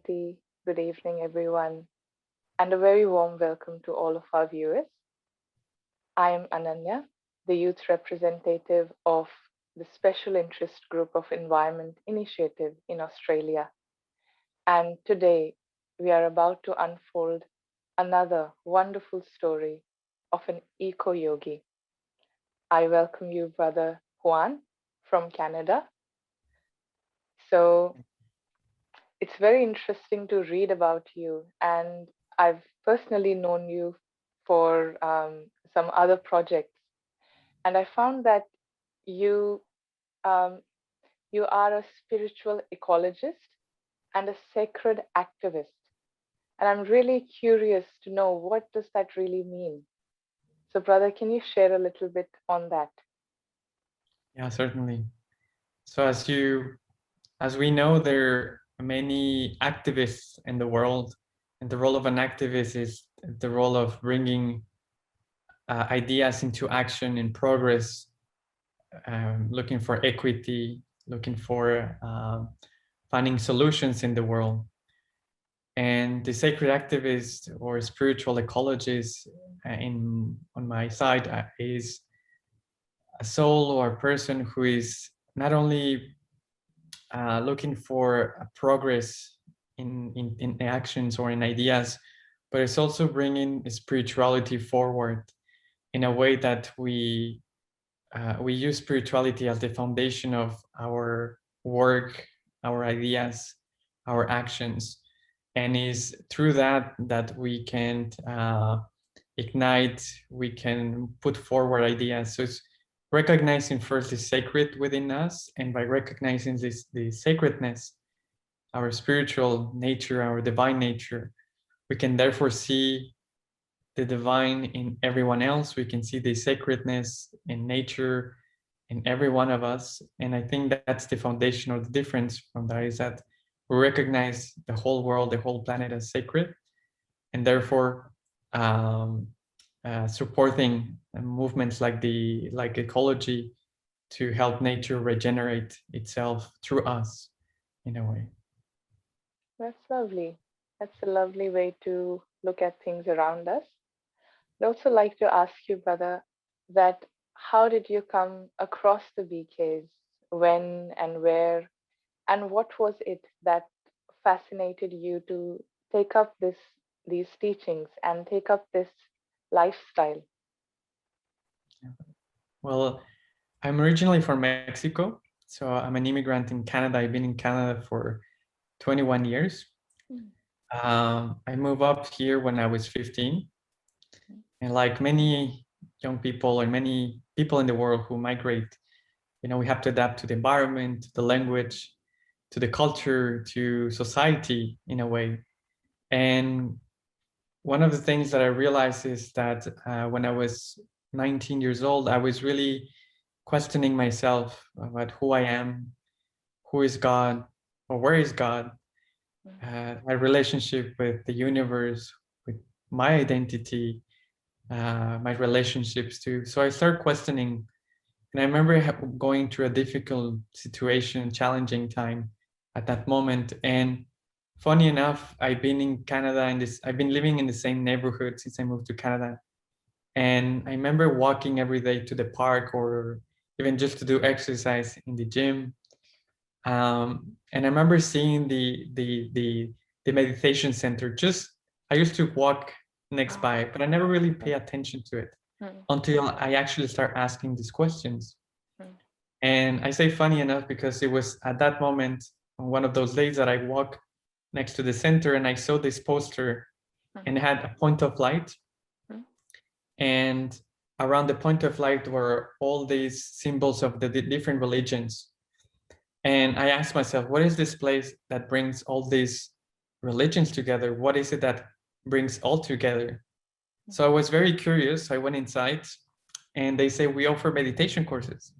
Shanti. Good evening, everyone, and a very warm welcome to all of our viewers. I am Ananya, the youth representative of the Special Interest Group of Environment Initiative in Australia. And today we are about to unfold another wonderful story of an eco yogi. I welcome you, Brother Juan from Canada. So, it's very interesting to read about you, and I've personally known you for some other projects, and I found that you um, you are a spiritual ecologist and a sacred activist, and I'm really curious to know what does that really mean. So, brother, can you share a little bit on that? Yeah, certainly. So as we know, there are many activists in the world, and the role of an activist is the role of bringing ideas into action and progress, looking for equity, looking for finding solutions in the world. And the sacred activist or spiritual ecologist, on my side, is a soul or a person who is not only looking for progress in actions or in ideas, but it's also bringing spirituality forward in a way that we use spirituality as the foundation of our work, our ideas, our actions, and is through that we can ignite, we can put forward ideas. So it's recognizing first the sacred within us, and by recognizing the sacredness, our spiritual nature, our divine nature, we can therefore see the divine in everyone else. We can see the sacredness in nature in every one of us. And I think that's the foundation or the difference from that, is that we recognize the whole world, the whole planet as sacred, and therefore um, supporting movements like ecology to help nature regenerate itself through us in a way. That's lovely. That's a lovely way to look at things around us. I'd also like to ask you, brother, that how did you come across the BKs? When and where? And what was it that fascinated you to take up these teachings and take up this lifestyle? Well, I'm originally from Mexico, so I'm an immigrant in Canada. I've been in Canada for 21 years. Mm. I moved up here when I was 15. And like many young people or many people in the world who migrate, we have to adapt to the environment, to the language, to the culture, to society in a way. And one of the things that I realized is that when I was 19 years old, I was really questioning myself about who I am, who is God, or where is God, my relationship with the universe, with my identity, my relationships too. So I started questioning, and I remember going through a difficult situation, challenging time at that moment. And funny enough, I've been in Canada and I've been living in the same neighborhood since I moved to Canada. And I remember walking every day to the park or even just to do exercise in the gym. And I remember seeing the meditation center. Just I used to walk next by, but I never really pay attention to it Mm, until I actually start asking these questions. mm, And I say funny enough because it was at that moment, on one of those days, that I walked next to the center and I saw this poster mm, and it had a point of light. mm. And around the point of light were all these symbols of the different religions. And I asked myself, what is this place that brings all these religions together? What is it that brings all together? So I was very curious. I went inside and they say we offer meditation courses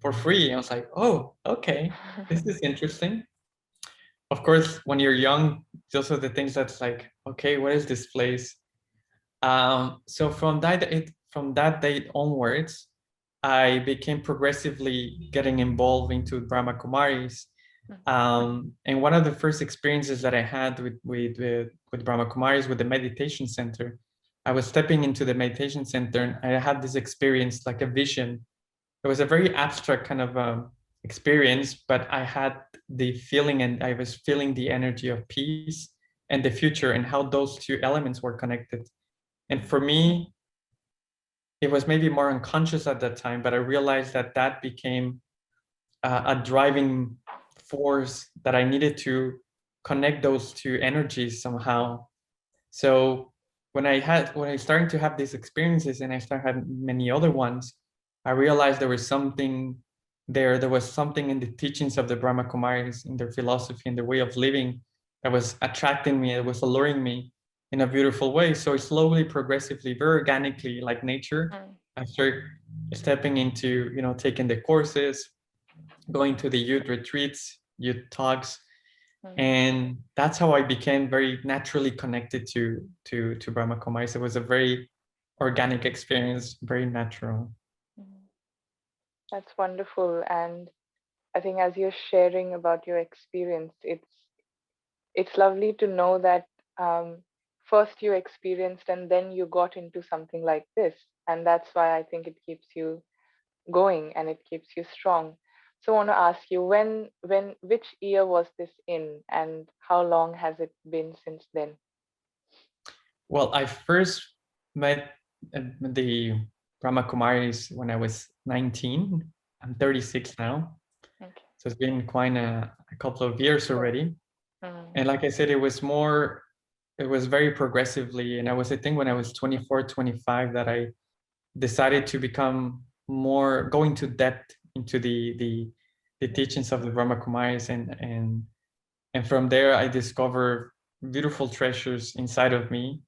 for free. I was like, oh, okay, this is interesting. Of course, when you're young, those are the things that's like, okay, what is this place? So from that date onwards, I became progressively getting involved into Brahma Kumaris. And one of the first experiences that I had with Brahma Kumaris, with the meditation center, I was stepping into the meditation center and I had this experience, like a vision. It was a very abstract kind of experience, but I had the feeling and I was feeling the energy of peace and the future and how those two elements were connected. And for me, it was maybe more unconscious at that time, but I realized that that became a driving force that I needed to connect those two energies somehow. So when I started to have these experiences and I started having many other ones, I realized there was something there. There was something in the teachings of the Brahma Kumaris, in their philosophy, in their way of living, that was attracting me. It was alluring me in a beautiful way. So slowly, progressively, very organically, like nature, I started stepping into, taking the courses, going to the youth retreats, youth talks, and that's how I became very naturally connected to Brahma Kumaris. It was a very organic experience, very natural. That's wonderful. And I think as you're sharing about your experience, it's lovely to know that first you experienced and then you got into something like this. And that's why I think it keeps you going and it keeps you strong. So I want to ask you which year was this in and how long has it been since then? Well, I first met the Brahma Kumaris when I was 19. I'm 36 now. Okay. So it's been quite a couple of years already. Mm, And like I said, it was very progressively. And I think when I was 24, 25, that I decided to become more, go into depth into the teachings of the Brahma Kumaris. And from there, I discovered beautiful treasures inside of me.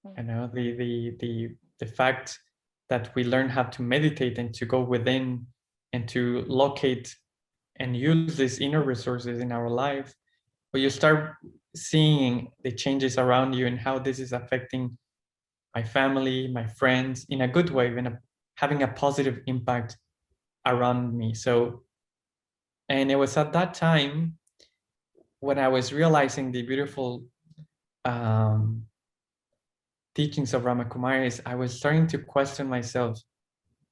The fact that we learn how to meditate and to go within and to locate and use these inner resources in our life, but you start seeing the changes around you and how this is affecting my family, my friends in a good way, having a positive impact around me. So, and it was at that time when I was realizing the beautiful um, teachings of Rama Kumaris, I was starting to question myself,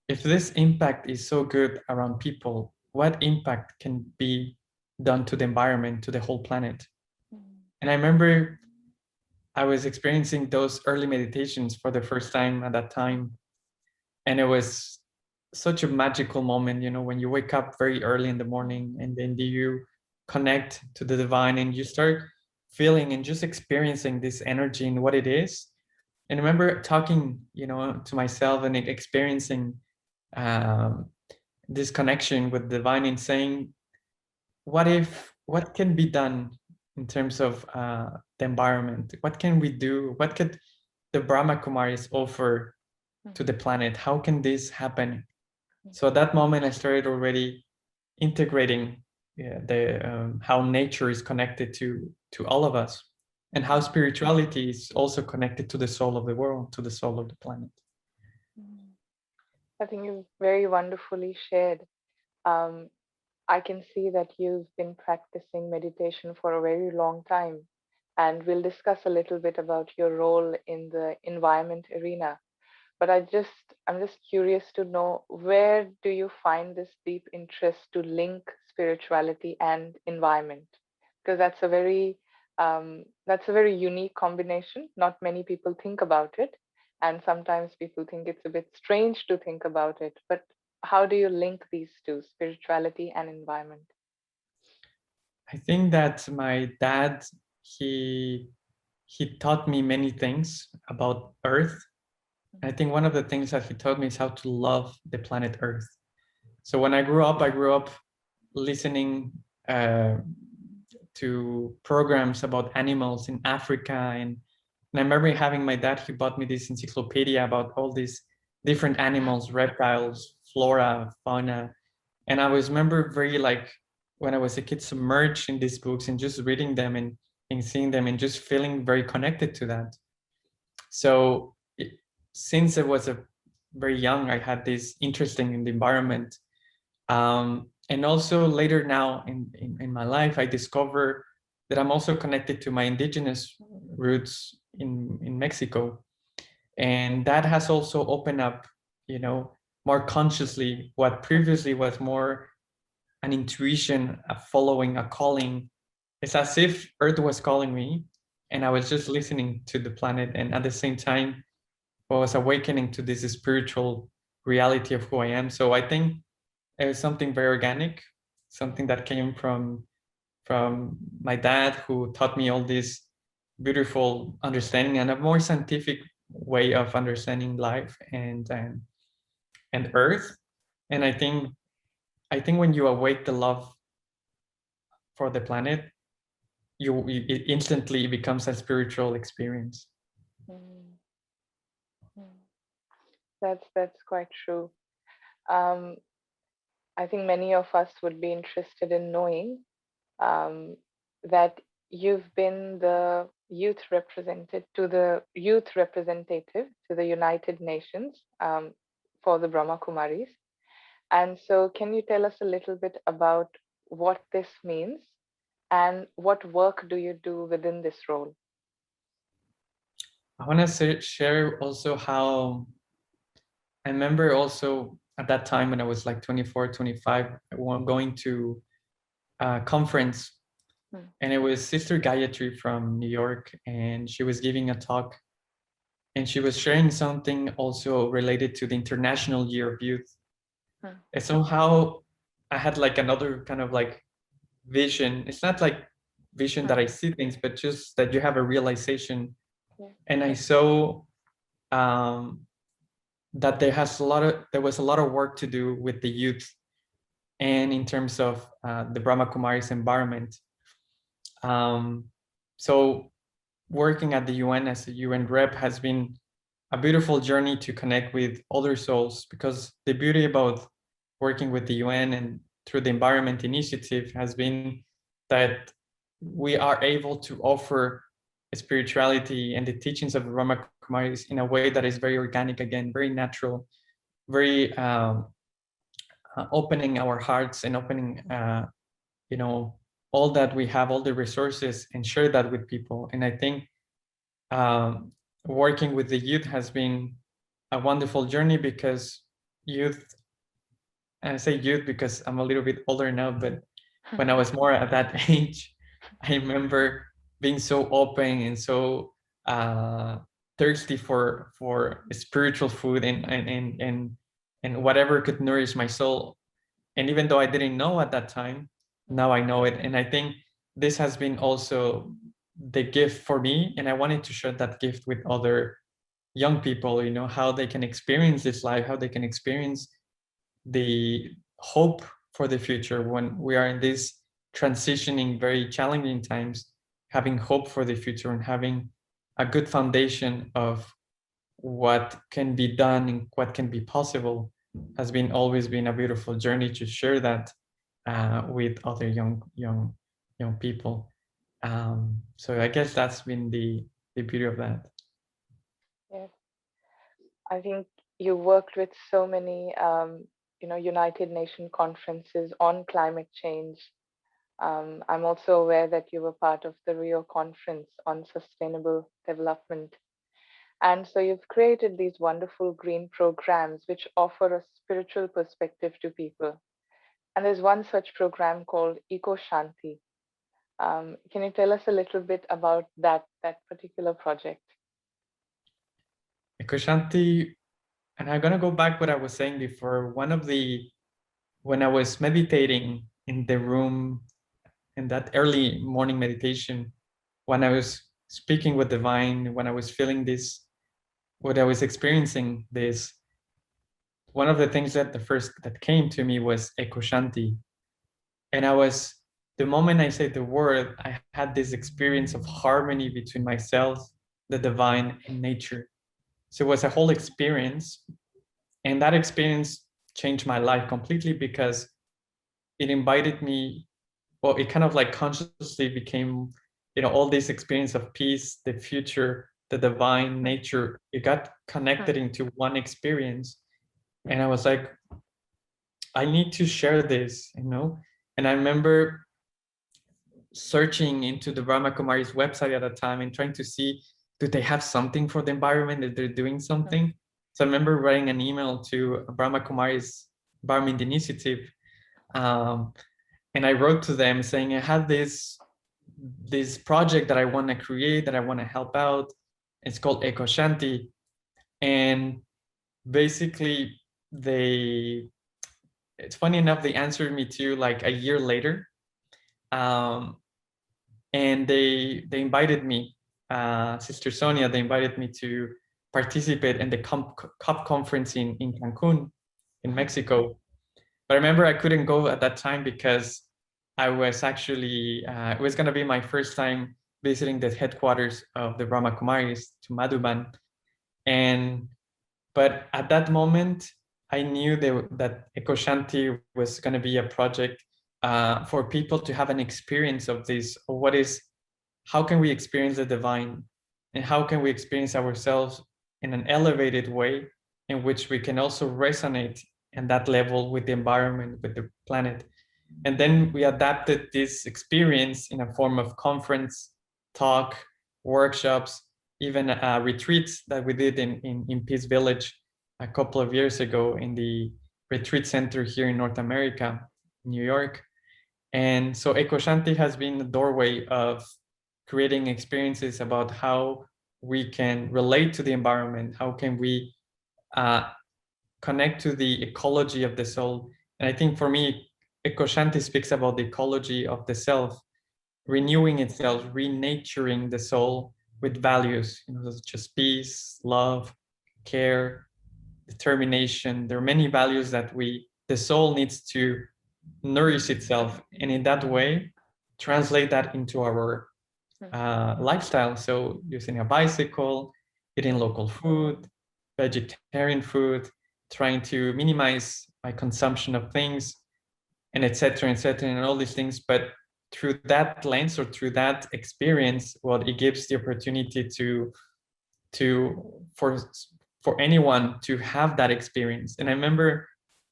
if this impact is so good around people, what impact can be done to the environment, to the whole planet? And I remember I was experiencing those early meditations for the first time at that time. And it was such a magical moment, when you wake up very early in the morning and then you connect to the divine and you start feeling and just experiencing this energy and what it is. And I remember talking, to myself and experiencing um, this connection with divine and saying, what can be done in terms of the environment? What can we do? What could the Brahma Kumaris offer to the planet? How can this happen? So at that moment, I started already integrating the how nature is connected to all of us, and how spirituality is also connected to the soul of the world, to the soul of the planet. I think you've very wonderfully shared. Um, I can see that you've been practicing meditation for a very long time, and we'll discuss a little bit about your role in the environment arena. But I'm just curious to know, where do you find this deep interest to link spirituality and environment? Because that's a very unique combination. Not many people think about it, and sometimes people think it's a bit strange to think about it. But how do you link these two, spirituality and environment? I think that my dad, he he taught me many things about Earth. I think one of the things that he taught me is how to love the planet Earth. So when I grew up listening uh, to programs about animals in Africa, and I remember having my dad. He bought me this encyclopedia about all these different animals, reptiles, flora, fauna, and I was remember very like when I was a kid, submerged in these books and just reading them and seeing them and just feeling very connected to that. So since I was a very young, I had this interest in the environment. And also later now in my life, I discover that I'm also connected to my indigenous roots in Mexico. And that has also opened up, more consciously what previously was more an intuition, a following, a calling. It's as if Earth was calling me and I was just listening to the planet. And at the same time, I was awakening to this spiritual reality of who I am. So I think it was something very organic, something that came from my dad, who taught me all this beautiful understanding and a more scientific way of understanding life and Earth. And I think when you awake the love for the planet, it instantly becomes a spiritual experience. Mm, mm. That's quite true. Um, I think many of us would be interested in knowing um, that you've been the youth representative to the United Nations for the Brahma Kumaris. And so, can you tell us a little bit about what this means and what work do you do within this role? I want to share also how I remember also at that time when I was like 24, 25, going to a conference, Mm, and it was Sister Gayatri from New York, and she was giving a talk, and she was sharing something also related to the International Year of Youth. mm, And somehow I had like another kind of like vision. It's not like vision that mm, I see things, but just that you have a realization. yeah, And I saw that there was a lot of work to do with the youth, and in terms of the Brahma Kumaris environment. Um, so working at the UN as a UN rep has been a beautiful journey to connect with other souls, because the beauty about working with the UN and through the Environment Initiative has been that we are able to offer spirituality and the teachings of Brahma Kumaris in a way that is very organic, again, very natural, very opening our hearts and opening, you know, all that we have, all the resources, and share that with people. And I think um, working with the youth has been a wonderful journey, because youth, and I say youth because I'm a little bit older now, but when I was more at that age, I remember being so open and so uh, thirsty for spiritual food and whatever could nourish my soul. And even though I didn't know at that time, mm, now I know it. And I think this has been also the gift for me, and I wanted to share that gift with other young people, how they can experience this life, how they can experience the hope for the future when we are in these transitioning, very challenging times. Having hope for the future and having a good foundation of what can be done and what can be possible has been always been a beautiful journey to share that with other young people. So I guess that's been the beauty of that. yes. I think you worked with so many, United Nations conferences on climate change. I'm also aware that you were part of the Rio conference on sustainable development. And so you've created these wonderful green programs which offer a spiritual perspective to people. And there's one such program called Eco Shanti. Can you tell us a little bit about that particular project? Kushanti, and I'm gonna go back what I was saying before. When I was meditating in the room in that early morning meditation, when I was speaking with divine, when I was feeling this, what I was experiencing this, one of the things that the first that came to me was ekoshanti. And the moment I said the word, I had this experience of harmony between myself, the divine, and nature. So it was a whole experience. And that experience changed my life completely, because it invited me, well, it kind of like consciously became, all this experience of peace, the future, the divine Hmm, nature. It got hmm, connected into one experience. And I was like, I need to share this, you know. And I remember searching into the Brahma Kumaris website at the time and trying to see, do they have something for the environment, that they're doing something. So I remember writing an email to Brahma Kumaris Environment Initiative, um, and I wrote to them saying I had this project that I want to create, that I want to help out. It's called Eco Shanti, and basically they, it's funny enough, they answered me too like a year later, um, and they invited me, Sister Sonia, they invited me to participate in the COP conference in Cancun, in Mexico. But I remember I couldn't go at that time because I was actually, it was going to be my first time visiting the headquarters of the Brahma Kumaris to Madhuban. And, but at that moment, I knew that Eco Shanti was going to be a project for people to have an experience of this, or what is, how can we experience the divine, and how can we experience ourselves in an elevated way in which we can also resonate in that level with the environment, with the planet. And then we adapted this experience in a form of conference, talk, workshops, even retreats that we did in Peace Village a couple of years ago in the retreat center here in North America, New York. And so Eco Shanti has been the doorway of creating experiences about how we can relate to the environment, how can we uh, connect to the ecology of the soul. And I think for me, Eco Shanti speaks about the ecology of the self, renewing itself, renaturing the soul with values, you know, such as peace, love, care, determination. There are many values that the soul needs to nourish itself, and in that way, translate that into our lifestyle. So using a bicycle, eating local food, vegetarian food, trying to minimize my consumption of things, and et cetera, and all these things. But through that lens or through that experience, well, it gives the opportunity to for anyone to have that experience. And I remember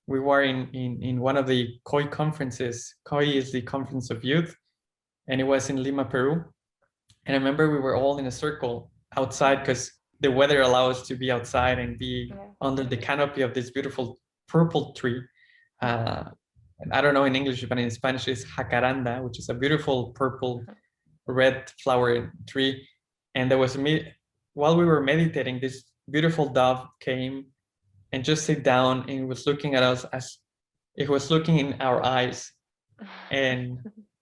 we were in one of the COI conferences. COI is the Conference of Youth, and it was in Lima, Peru. And I remember we were all in a circle outside because the weather allows us to be outside and be under the canopy of this beautiful purple tree. And I don't know in English, but in Spanish it's jacaranda, which is a beautiful purple red flower tree. And there was while we were meditating, this beautiful dove came and just sit down and was looking at us as it was looking in our eyes. And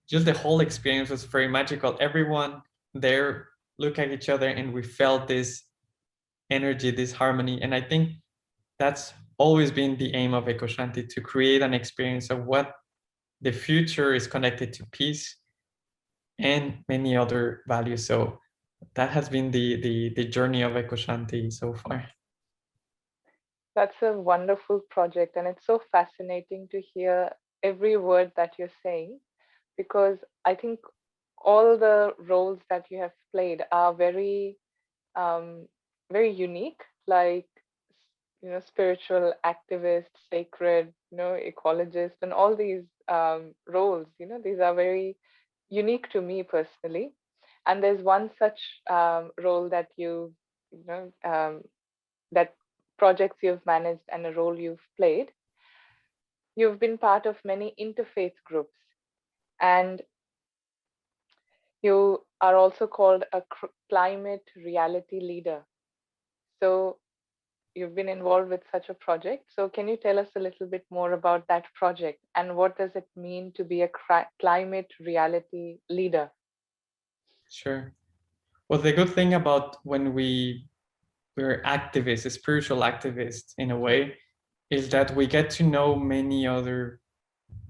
just the whole experience was very magical. Everyone there looked at each other and we felt this energy, this harmony. And I think that's always been the aim of Eco Shanti, to create an experience of what the future is connected to peace and many other values. So that has been the journey of Eco Shanti so far. That's a wonderful project, and it's so fascinating to hear every word that you're saying, because I think all the roles that you have played are um, very unique, like, spiritual activist, sacred, ecologist, and all these roles. These are very unique to me personally. And there's one such role that you know, that projects you've managed and a role you've played. You've been part of many interfaith groups, and you are also called a climate reality leader. So you've been involved with such a project. So can you tell us a little bit more about that project, and what does it mean to be a climate reality leader? Sure. Well, the good thing about when we're activists, spiritual activists in a way, is that we get to know many other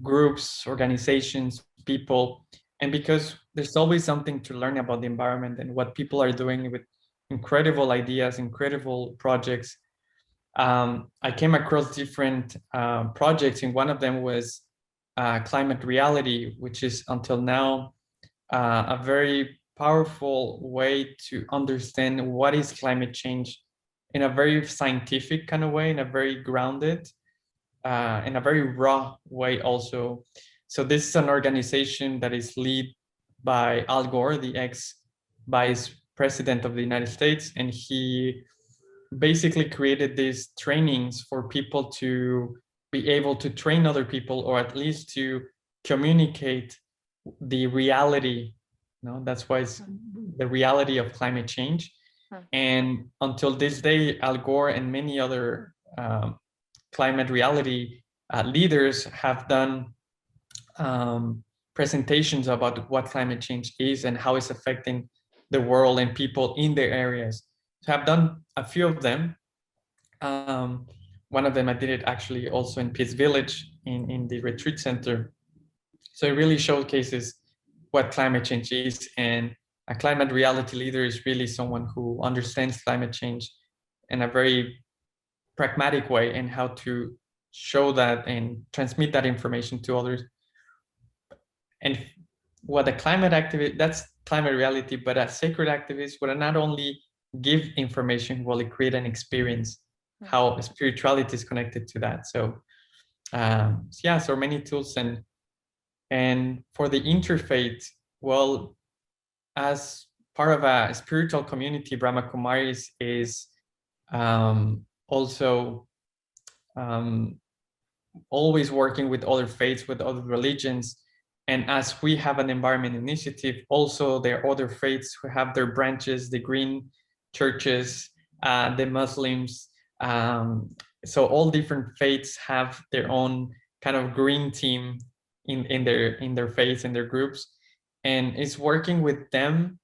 groups, organizations, people, and because there's always something to learn about the environment and what people are doing with incredible ideas, incredible projects. I came across different projects, and one of them was Climate Reality, which is until now a very powerful way to understand what is climate change in a very scientific kind of way, in a very grounded. in a very raw way also. So this is an organization that is led by Al Gore, the ex-vice president of the United States, and he basically created these trainings for people to be able to train other people, or at least to communicate the reality. That's why it's the reality of climate change. And until this day, Al Gore and many other climate reality leaders have done presentations about what climate change is and how it's affecting the world and people in their areas. So I've done a few of them. Um, One of them I did it actually also in Peace Village in the retreat center. So it really showcases what climate change is, and a climate reality leader is really someone who understands climate change in a very pragmatic way and how to show that and transmit that information to others. And what a climate activist, that's climate reality, but a sacred activist would not only give information, will it create an experience, how spirituality is connected to that. So yeah, so many tools. And for the interfaith, well, as part of a spiritual community, Brahma Kumaris is also always working with other faiths, with other religions. And as we have an environment initiative, also there are other faiths who have their branches, the green churches, the Muslims. So all different faiths have their own kind of green team in their faiths and their groups. And it's working with them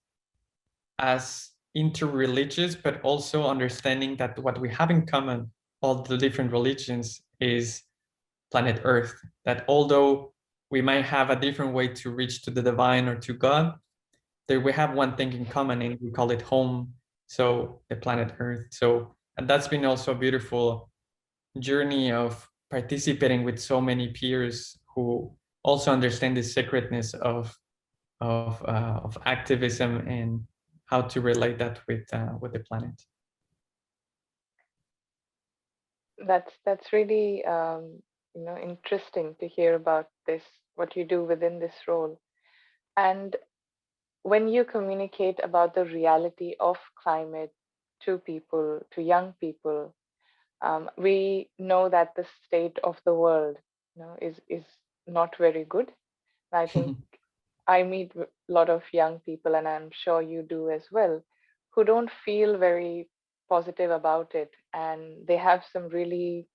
as interreligious, but also understanding that what we have in common, all the different religions, is planet Earth. That although we might have a different way to reach to the divine or to God, that we have one thing in common, and we call it home. So the planet Earth. So, and that's been also a beautiful journey of participating with so many peers who also understand the sacredness of activism and how to relate that with the planet. That's really interesting to hear about this, what you do within this role. And when you communicate about the reality of climate to people, to young people, we know that the state of the world, is not very good. I think I meet a lot of young people, and I'm sure you do as well, who don't feel very positive about it, and they have some really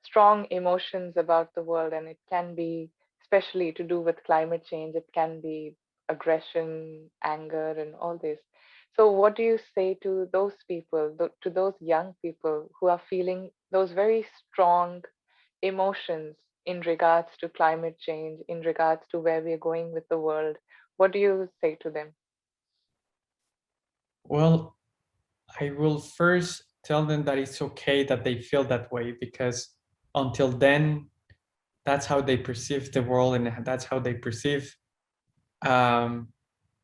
strong emotions about the world, and it can be, especially to do with climate change, it can be aggression, anger, and all this. So what do you say to those people, to those young people who are feeling those very strong emotions in regards to climate change, in regards to where we're going with the world? What do you say to them? Well, I will first tell them that it's okay that they feel that way, because until then, that's how they perceive the world, and that's how they perceive um,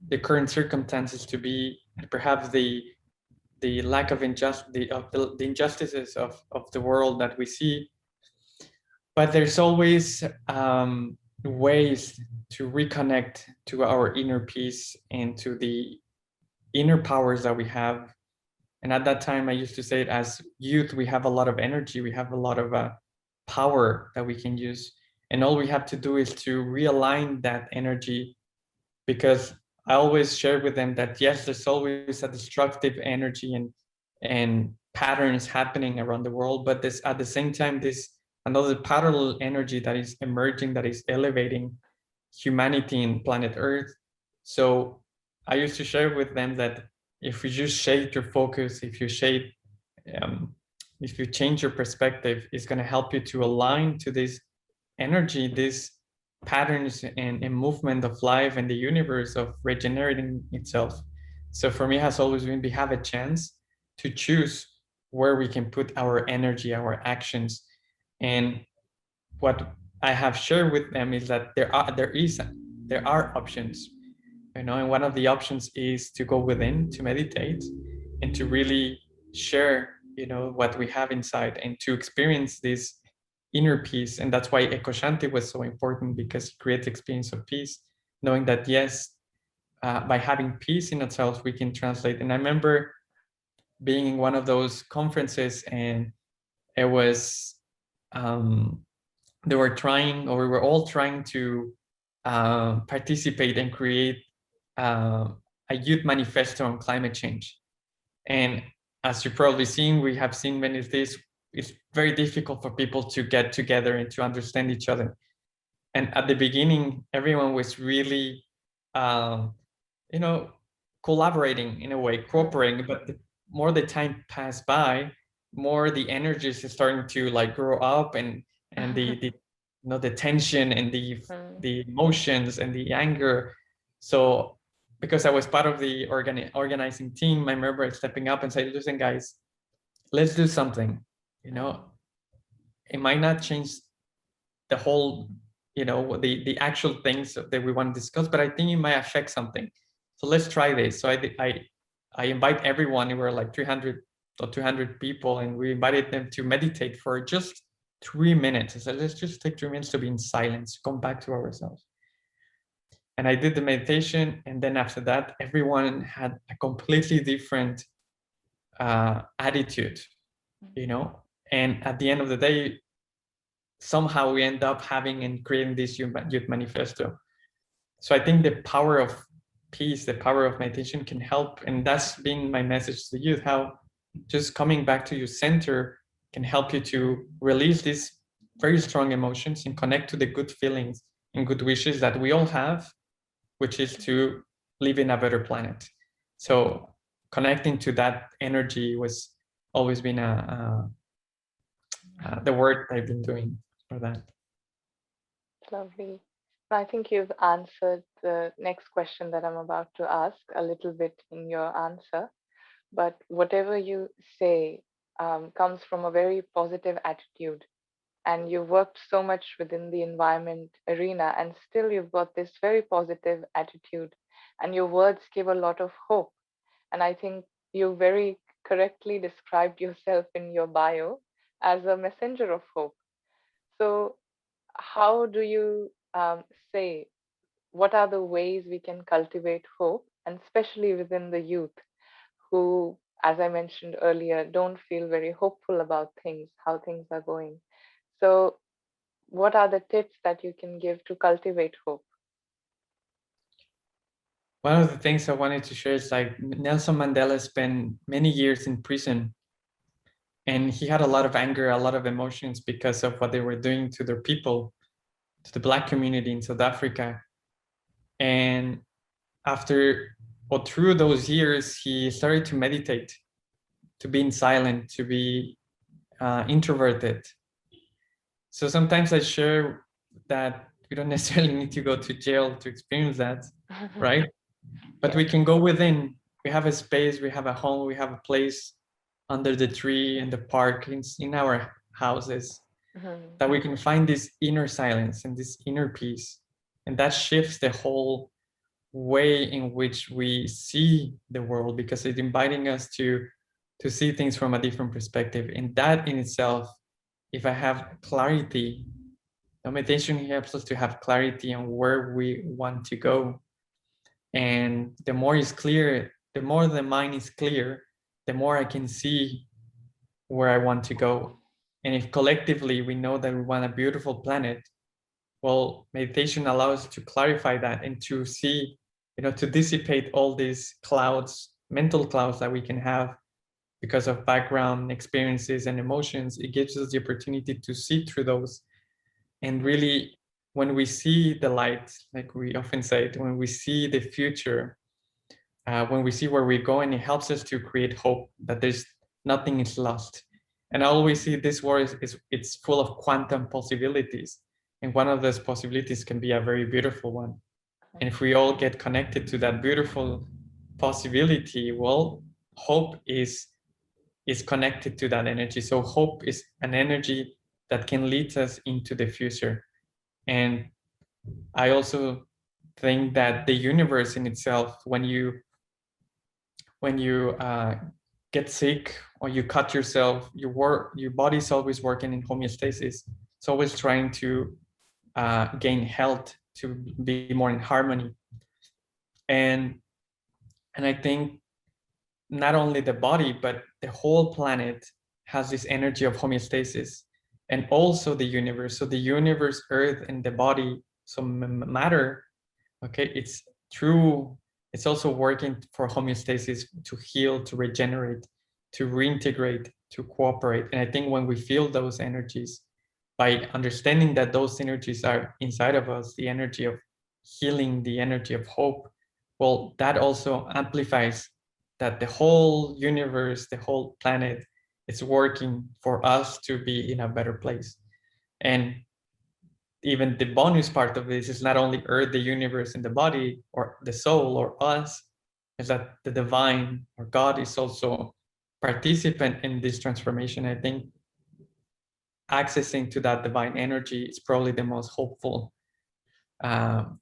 the current circumstances to be, and perhaps the lack of the injustices of the world that we see. But there's always ways to reconnect to our inner peace and to the inner powers that we have. And at that time, I used to say it as youth, we have a lot of energy, we have a lot of power that we can use. And all we have to do is to realign that energy, because I always share with them that yes, there's always a destructive energy and patterns happening around the world, but this at the same time, this another parallel energy that is emerging, that is elevating humanity in planet Earth. So I used to share with them that if you just shape your focus, um, if you change your perspective, it's going to help you to align to this energy, this patterns and movement of life and the universe of regenerating itself. So for me, it has always been we have a chance to choose where we can put our energy, our actions. And what I have shared with them is that there are options, and one of the options is to go within, to meditate, and to really share what we have inside, and to experience this inner peace. And that's why Eco Shanti was so important, because it creates experience of peace, knowing that yes, by having peace in itself, we can translate. And I remember being in one of those conferences, and it was they were trying, or we were all trying to participate and create a youth manifesto on climate change. And as you've probably seen, we have seen many of these. It's very difficult for people to get together and to understand each other. And at the beginning, everyone was really, you know, collaborating in a way, cooperating. But the more the time passed by, more the energies is starting to like grow up, and the you know, the tension and the emotions and the anger. So because I was part of the organizing team, I remember stepping up and saying, listen, guys, let's do something. You know, it might not change the whole, you know, the actual things that we want to discuss, but I think it might affect something. So let's try this. So I invite everyone. We were like 300 or 200 people, and we invited them to meditate for just 3 minutes. I said, let's just take 3 minutes to be in silence, come back to ourselves. And I did the meditation, and then after that, everyone had a completely different attitude, you know. And at the end of the day, somehow we end up having and creating this youth manifesto. So I think the power of peace, the power of meditation can help. And that's been my message to the youth, how just coming back to your center can help you to release these very strong emotions and connect to the good feelings and good wishes that we all have, which is to live in a better planet. So connecting to that energy was always been the work I've been doing for that. Lovely. I think you've answered the next question that I'm about to ask a little bit in your answer. But whatever you say comes from a very positive attitude. And you worked so much within the environment arena, and still you've got this very positive attitude. And your words give a lot of hope. And I think you very correctly described yourself in your bio as a messenger of hope. So, how do you say what are the ways we can cultivate hope, and especially within the youth who, as I mentioned earlier, don't feel very hopeful about things, how things are going? So, what are the tips that you can give to cultivate hope? One of the things I wanted to share is like Nelson Mandela spent many years in prison, and he had a lot of anger, a lot of emotions because of what they were doing to their people, to the Black community in South Africa. And after or through those years, he started to meditate, to be in silent, to be introverted. So sometimes I share that we don't necessarily need to go to jail to experience that, right? But Yes. we can go within. We have a space, we have a home, we have a place under the tree in the park, in our houses, Mhm. that we can find this inner silence and this inner peace. And that shifts the whole way in which we see the world, because it's inviting us to see things from a different perspective. And that in itself, if I have clarity, the meditation helps us to have clarity on where we want to go. And the more it's clear, the more the mind is clear, the more I can see where I want to go. And if collectively we know that we want a beautiful planet, well, meditation allows us to clarify that and to see, you know, to dissipate all these clouds, mental clouds that we can have because of background experiences and emotions. It gives us the opportunity to see through those. And really, when we see the light, like we often say, when we see the future, when we see where we're going, it helps us to create hope that there's nothing is lost. And I always see this world is it's full of quantum possibilities, and one of those possibilities can be a very beautiful one. And if we all get connected to that beautiful possibility, well, hope is connected to that energy. So hope is an energy that can lead us into the future. And I also think that the universe in itself, when you get sick or you cut yourself, your body's always working in homeostasis. it's always trying to gain health, to be more in harmony. And I think not only the body, but the whole planet has this energy of homeostasis, and also the universe. So the universe, Earth, and the body, so matter, okay, it's also working for homeostasis, to heal, to regenerate, to reintegrate, to cooperate. And I think when we feel those energies, by understanding that those energies are inside of us, the energy of healing, the energy of hope, well, that also amplifies that the whole universe, the whole planet is working for us to be in a better place. And even the bonus part of this is not only Earth, the universe, and the body, or the soul, or us, is that the divine or God is also participant in this transformation. I think accessing to that divine energy is probably the most hopeful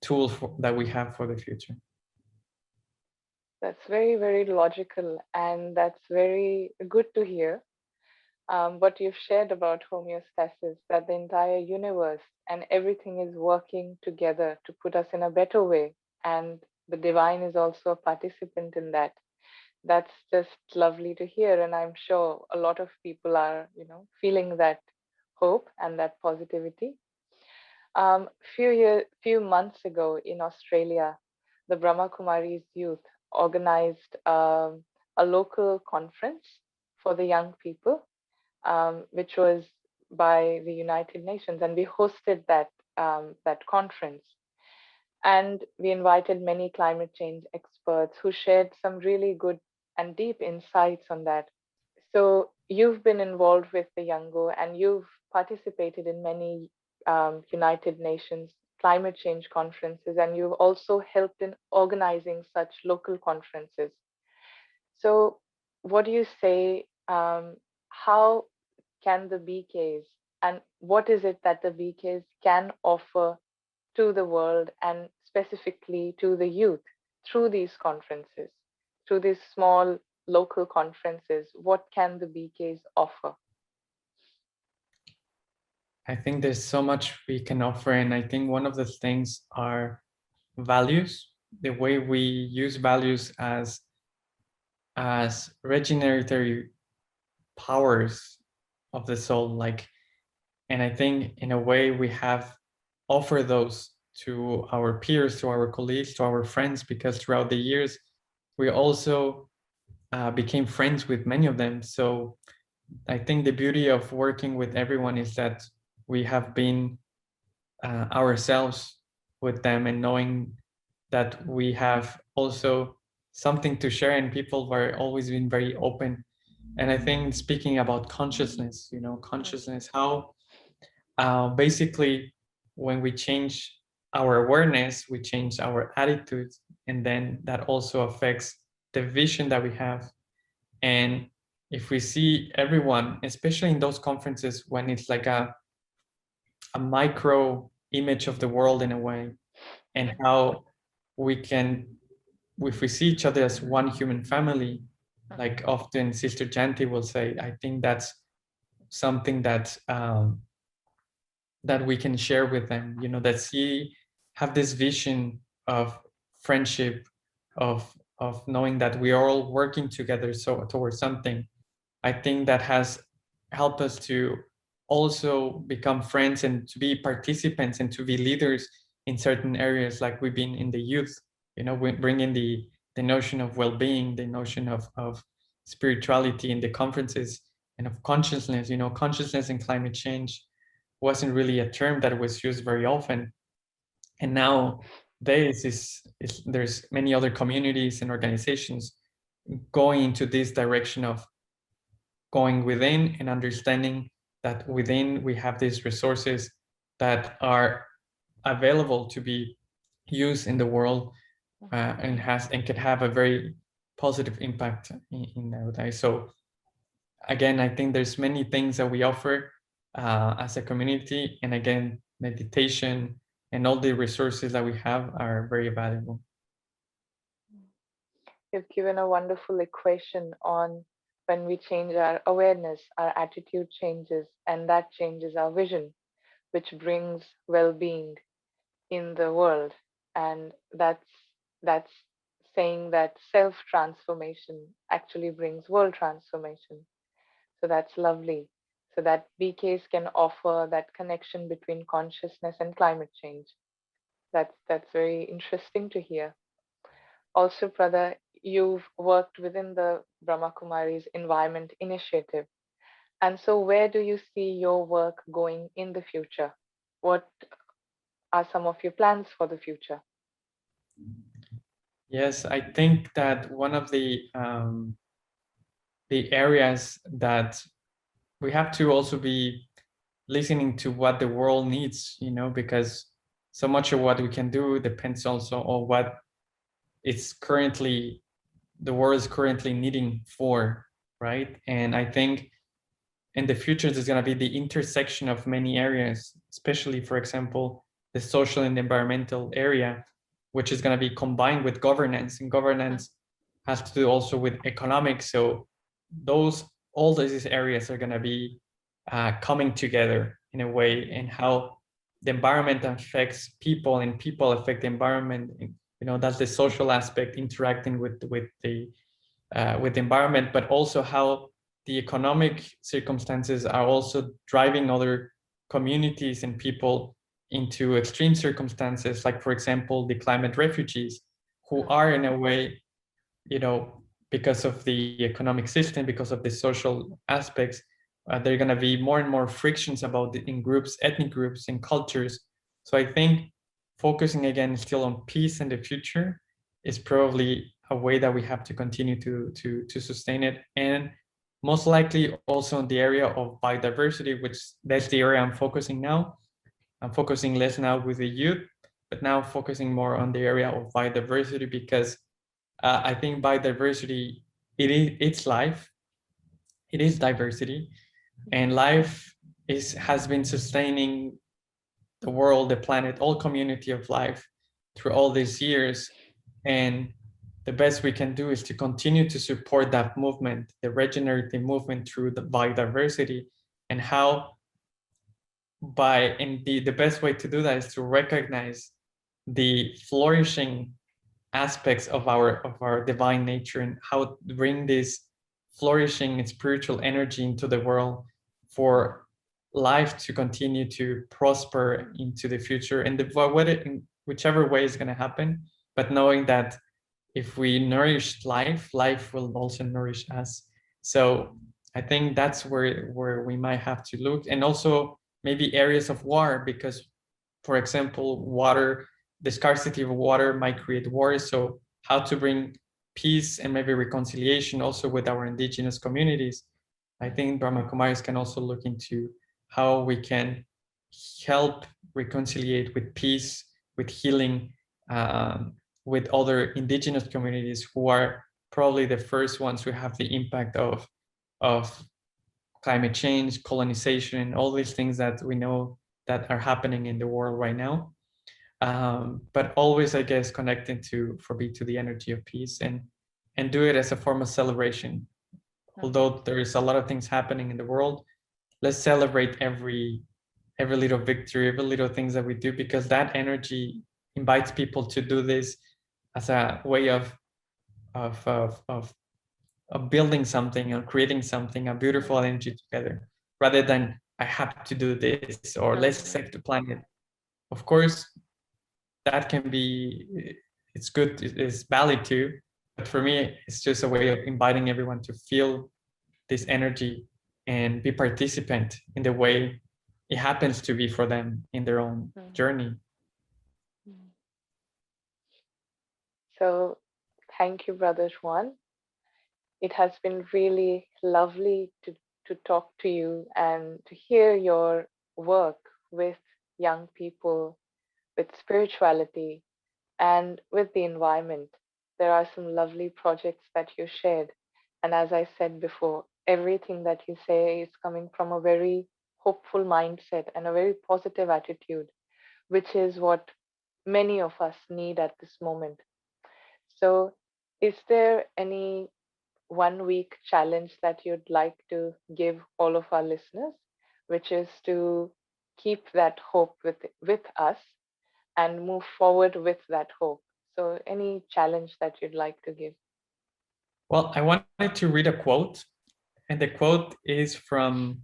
tool that we have for the future. That's very, very logical, and that's very good to hear. What you've shared about homeostasis, that the entire universe and everything is working together to put us in a better way, and the divine is also a participant in that. That's just lovely to hear, and I'm sure a lot of people are, feeling that hope and that positivity. Few months ago in Australia, the Brahma Kumaris youth organized a local conference for the young people, which was by the United Nations, and we hosted that conference. And we invited many climate change experts who shared some really good and deep insights on that. So you've been involved with the Youngo, and you've participated in many United Nations climate change conferences, and you've also helped in organizing such local conferences. So, what do you say? How can the BKs, and what is it that the BKs can offer to the world, and specifically to the youth, through these conferences, through these small local conferences? What can the BKs offer? I think there's so much we can offer, and I think one of the things are values, the way we use values as regeneratory powers of the soul. Like, and I think in a way we have offered those to our peers, to our colleagues, to our friends, because throughout the years we also became friends with many of them. So I think the beauty of working with everyone is that we have been ourselves with them, and knowing that we have also something to share, and people were always been very open. And I think, speaking about consciousness, consciousness, how basically when we change our awareness, we change our attitudes, and then that also affects the vision that we have. And if we see everyone, especially in those conferences when it's like a micro image of the world in a way, and how we can, if we see each other as one human family, like often Sister Shanti will say, I think that's something that we can share with them, that see, have this vision of friendship, of knowing that we are all working together so towards something. I think that has helped us to also become friends, and to be participants, and to be leaders in certain areas, like we've been in the youth. We bring in the notion of well-being, the notion of spirituality in the conferences, and of consciousness. Consciousness and climate change wasn't really a term that was used very often, and nowadays there's many other communities and organizations going into this direction of going within, and understanding that within we have these resources that are available to be used in the world, and can have a very positive impact in nowadays. So again, I think there's many things that we offer as a community, and again, meditation and all the resources that we have are very valuable. You've given a wonderful equation on when we change our awareness, our attitude changes, and that changes our vision. which brings well-being in the world. And that's saying that self-transformation actually brings world transformation. So that's lovely. So that BKs can offer that connection between consciousness and climate change. That's very interesting to hear. Also, brother, you've worked within the Brahma Kumaris Environment Initiative. And so where do you see your work going in the future? What are some of your plans for the future? Yes, I think that one of the areas that we have to also be listening to what the world needs, because so much of what we can do depends also on what it's currently the world is currently needing for, right? And I think in the future there's going to be the intersection of many areas, especially, for example, the social and environmental area, which is going to be combined with governance, and governance has to do also with economics. So those all these areas are going to be coming together in a way, and how the environment affects people and people affect the environment. That's the social aspect, interacting with the environment, but also how the economic circumstances are also driving other communities and people into extreme circumstances, like, for example, the climate refugees, who Mm, are in a way, because of the economic system, because of the social aspects, there are going to be more and more frictions about in groups, ethnic groups, and cultures. So I think focusing again still on peace in the future is probably a way that we have to continue to sustain it, and most likely also in the area of biodiversity, which that's the area I'm focusing now. I'm focusing less now with the youth, but now focusing more on the area of biodiversity, because I think biodiversity, it's life, it is diversity, and life has been sustaining the world, the planet, all community of life through all these years. And the best we can do is to continue to support that movement, the regenerative movement, through the biodiversity, and how and the best way to do that is to recognize the flourishing aspects of our divine nature, and how to bring this flourishing and spiritual energy into the world for life to continue to prosper into the future, and in whichever way is going to happen, but knowing that if we nourish life, life will also nourish us. So I think that's where we might have to look, and also maybe areas of war, because, for example, water, the scarcity of water might create wars. So how to bring peace and maybe reconciliation also with our indigenous communities. I think Brahma Kumaris can also look into how we can help reconciliate with peace, with healing, um, with other indigenous communities, who are probably the first ones who have the impact of climate change, colonization, all these things that we know that are happening in the world right now. But always, I guess, connecting to the energy of peace, and do it as a form of celebration. mhm, Although there is a lot of things happening in the world, let's celebrate every little victory, every little things that we do, because that energy invites people to do this as a way of building something or creating something, a beautiful mhm, energy together, rather than I have to do this or let's save mhm, the planet. Of course, that can be, it's good, it's valid too, but for me it's just a way of inviting everyone to feel this energy and be participant in the way it happens to be for them in their own mhm, journey. mhm. So thank you, Brother Juan. It has been really lovely to talk to you and to hear your work with young people, with spirituality, and with the environment. There are some lovely projects that you shared. And as I said before, everything that you say is coming from a very hopeful mindset and a very positive attitude, which is what many of us need at this moment. So, is there any 1 week challenge that you'd like to give all of our listeners, which is to keep that hope with us and move forward with that hope. So, any challenge that you'd like to give? Well, I wanted to read a quote, and the quote is um,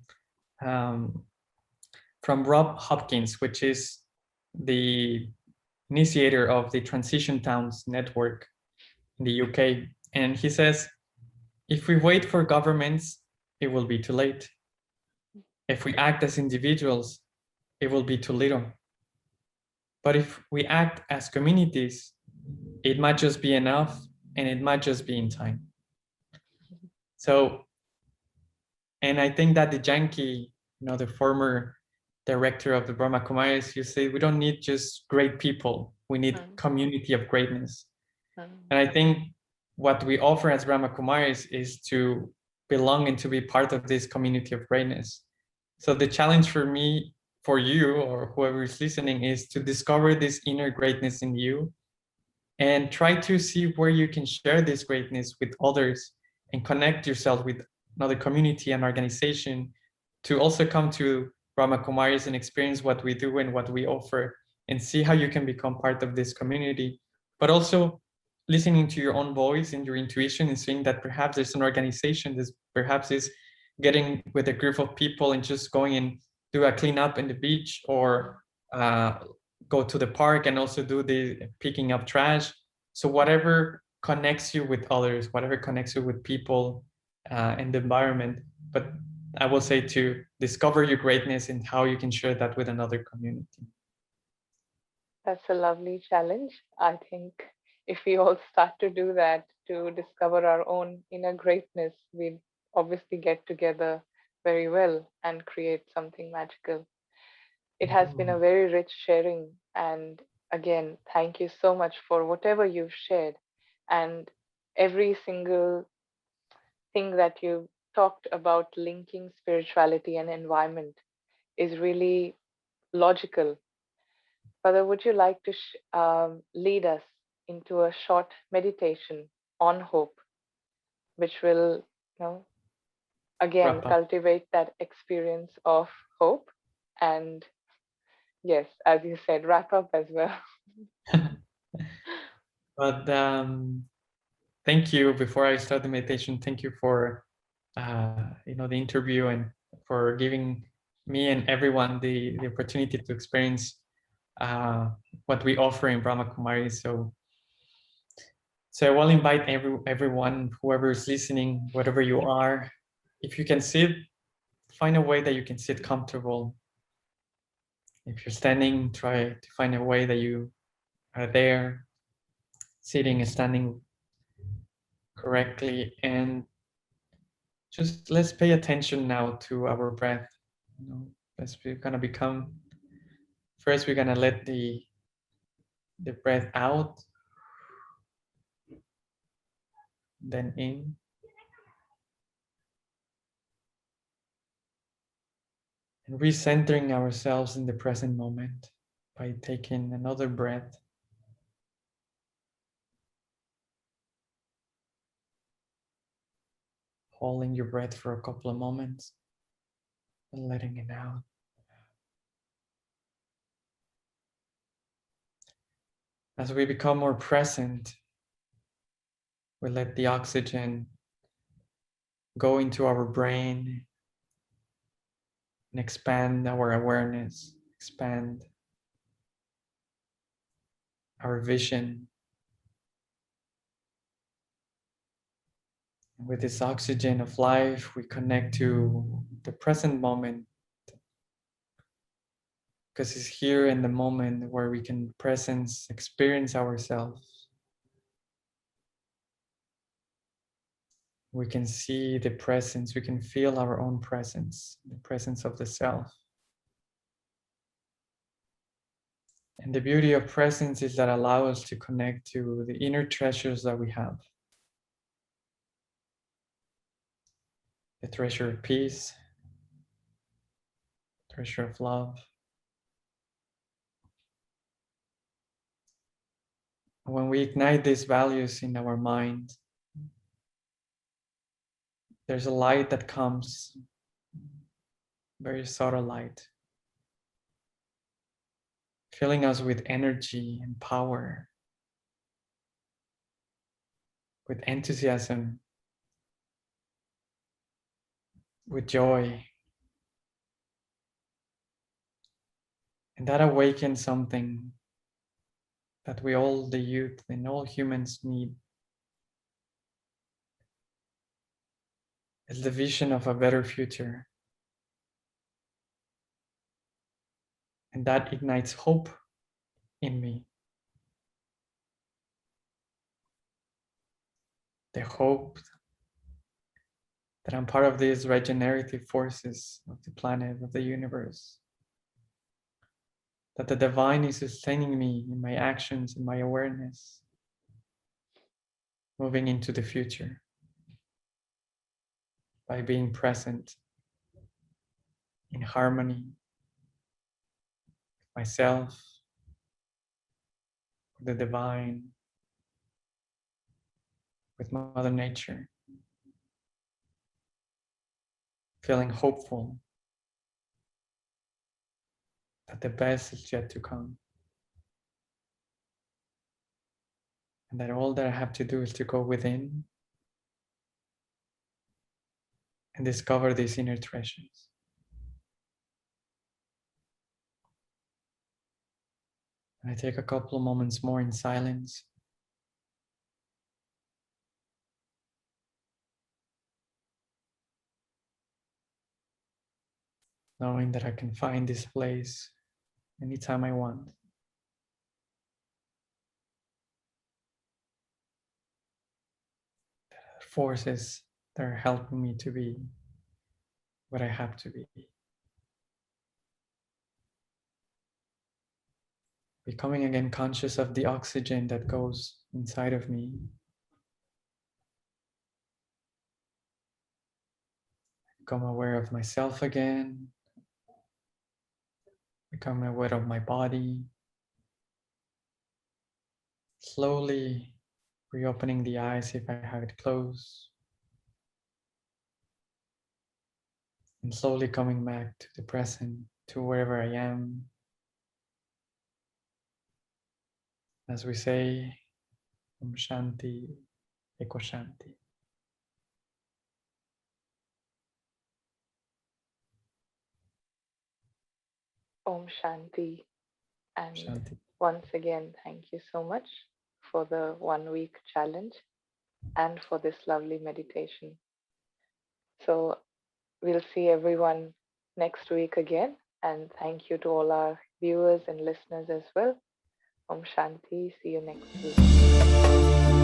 from Rob Hopkins, which is the initiator of the Transition Towns Network in the UK. And he says, if we wait for governments, it will be too late. If we act as individuals, it will be too little. But if we act as communities, it might just be enough and it might just be in time. So, and I think that the Janki, the former director of the Brahma Kumaris, you say we don't need just great people, we need Mm, community of greatness. mm, And I think what we offer as Brahma Kumaris is to belong and to be part of this community of greatness. So the challenge for me, for you, or whoever is listening, is to discover this inner greatness in you and try to see where you can share this greatness with others and connect yourself with another community and organization to also come to Brahma Kumaris and experience what we do and what we offer and see how you can become part of this community. But also listening to your own voice and your intuition and seeing that perhaps there's an organization that perhaps is getting with a group of people and just going and do a cleanup in the beach or uh, go to the park and also do the picking up trash. So whatever connects you with others, whatever connects you with people and the environment. But I will say to discover your greatness and how you can share that with another community. that's a lovely challenge. I think if we all start to do that, to discover our own inner greatness, we obviously get together very well and create something magical. It has been a very rich sharing. And again, thank you so much for whatever you've shared. And every single thing that you talked about linking spirituality and environment is really logical. Father, would you like to lead us into a short meditation on hope, which will, again, Wrap up. cultivate that experience of hope and, yes, as you said, wrap up as well. But thank you. Before I start the meditation, thank you for the interview and for giving me and everyone the opportunity to experience what we offer in Brahma Kumari. So I will invite everyone, whoever is listening, whatever you are, if you can sit, find a way that you can sit comfortable. If you're standing, try to find a way that you are there, sitting and standing correctly, and just let's pay attention now to our breath. We're gonna become. First, we're gonna let the breath out, then in. And recentering ourselves in the present moment by taking another breath. Holding your breath for a couple of moments and letting it out. As we become more present, we let the oxygen go into our brain and expand our awareness, expand our vision. And with this oxygen of life, we connect to the present moment because it's here in the moment where we can presence, experience ourselves. We can see the presence, we can feel our own presence, the presence of the self. And the beauty of presence is that allow us to connect to the inner treasures that we have. The treasure of peace, treasure of love. When we ignite these values in our mind, there's a light that comes, very subtle light. filling us with energy and power, with enthusiasm, with joy. And that awakens something that we all, the youth and all humans, need. It's the vision of a better future. And that ignites hope in me. The hope that I'm part of these regenerative forces of the planet, of the universe. That the divine is sustaining me in my actions and my awareness, moving into the future by being present in harmony with myself, with the divine, with Mother Nature, feeling hopeful that the best is yet to come. And that all that I have to do is to go within and discover these inner treasures. And I take a couple of moments more in silence. Knowing that I can find this place anytime I want. Forces that are helping me to be what I have to be. Becoming again conscious of the oxygen that goes inside of me. Become aware of myself again. Become aware of my body. Slowly reopening the eyes if I have it closed. And slowly coming back to the present, to wherever I am. As we say, Om Shanti, Eko Shanti. Om Shanti. And Shanti. once again, thank you so much for the 1 week challenge and for this lovely meditation. So we'll see everyone next week again. And thank you to all our viewers and listeners as well. Om Shanti. See you next week.